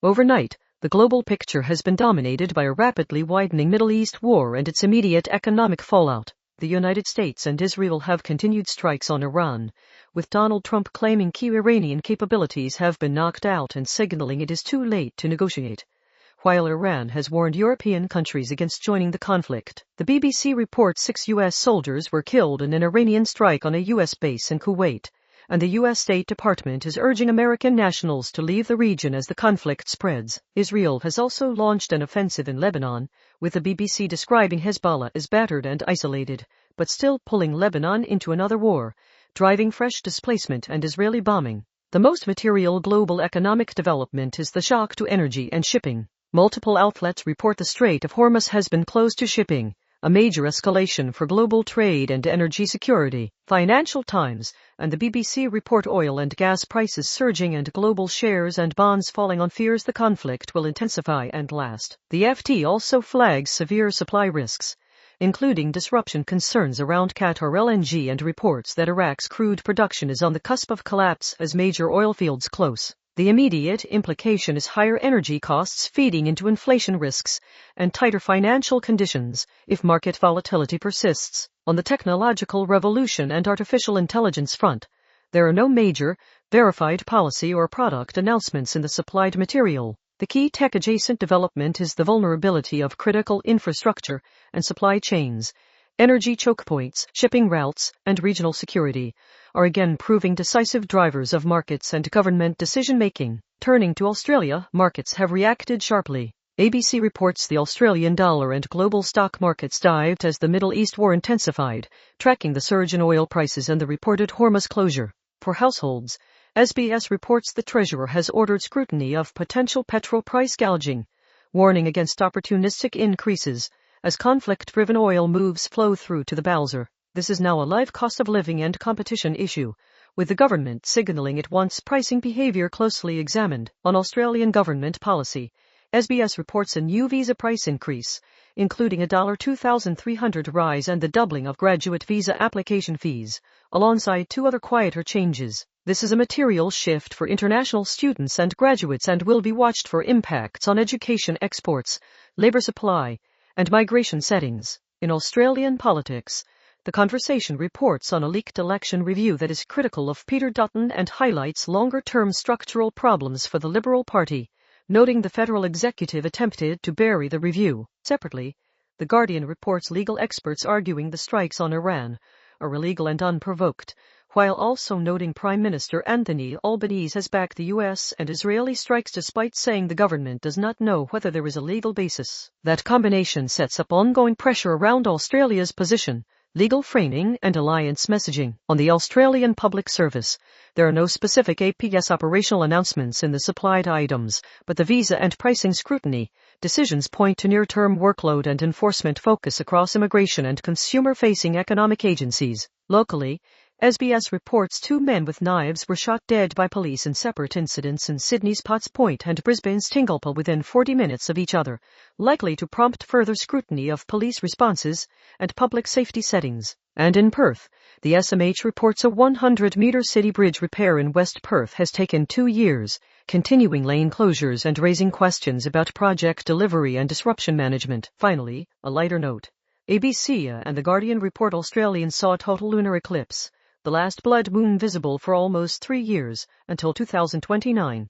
Overnight, the global picture has been dominated by a rapidly widening Middle East war and its immediate economic fallout. The United States and Israel have continued strikes on Iran, with Donald Trump claiming key Iranian capabilities have been knocked out and signaling it is too late to negotiate, while Iran has warned European countries against joining the conflict. The BBC reports 6 U.S. soldiers were killed in an Iranian strike on a U.S. base in Kuwait, and the U.S. State Department is urging American nationals to leave the region as the conflict spreads. Israel has also launched an offensive in Lebanon, with the BBC describing Hezbollah as battered and isolated, but still pulling Lebanon into another war, driving fresh displacement and Israeli bombing. The most material global economic development is the shock to energy and shipping. Multiple outlets report the Strait of Hormuz has been closed to shipping, a major escalation for global trade and energy security. Financial Times and the BBC report oil and gas prices surging and global shares and bonds falling on fears the conflict will intensify and last. The FT also flags severe supply risks, including disruption concerns around Qatar LNG and reports that Iraq's crude production is on the cusp of collapse as major oil fields close. The immediate implication is higher energy costs feeding into inflation risks and tighter financial conditions if market volatility persists. On the technological revolution and artificial intelligence front, there are no major, verified policy or product announcements in the supplied material. The key tech-adjacent development is the vulnerability of critical infrastructure and supply chains. Energy choke points, shipping routes, and regional security are again proving decisive drivers of markets and government decision-making. Turning to Australia, markets have reacted sharply. ABC reports the Australian dollar and global stock markets dived as the Middle East war intensified, tracking the surge in oil prices and the reported Hormuz closure. For households, SBS reports the Treasurer has ordered scrutiny of potential petrol price gouging, warning against opportunistic increases as conflict-driven oil moves flow through to the Bowser. This is now a live cost of living and competition issue, with the government signaling it wants pricing behavior closely examined. On Australian government policy, SBS reports a new visa price increase, including a $2,300 rise and the doubling of graduate visa application fees, alongside 2 other quieter changes. This is a material shift for international students and graduates and will be watched for impacts on education exports, labor supply, and migration settings. In Australian politics, the Conversation reports on a leaked election review that is critical of Peter Dutton and highlights longer-term structural problems for the Liberal Party, noting the federal executive attempted to bury the review. Separately, The Guardian reports legal experts arguing the strikes on Iran are illegal and unprovoked, while also noting Prime Minister Anthony Albanese has backed the U.S. and Israeli strikes despite saying the government does not know whether there is a legal basis. That combination sets up ongoing pressure around Australia's position, legal framing and alliance messaging. On the Australian Public Service, there are no specific APS operational announcements in the supplied items, but the visa and pricing scrutiny decisions point to near-term workload and enforcement focus across immigration and consumer-facing economic agencies. Locally, SBS reports 2 men with knives were shot dead by police in separate incidents in Sydney's Potts Point and Brisbane's Tingalpa within 40 minutes of each other, likely to prompt further scrutiny of police responses and public safety settings. And in Perth, the SMH reports a 100-metre city bridge repair in West Perth has taken 2 years, continuing lane closures and raising questions about project delivery and disruption management. Finally, a lighter note. ABC and The Guardian report Australians saw a total lunar eclipse, the last blood moon visible for almost 3 years, until 2029.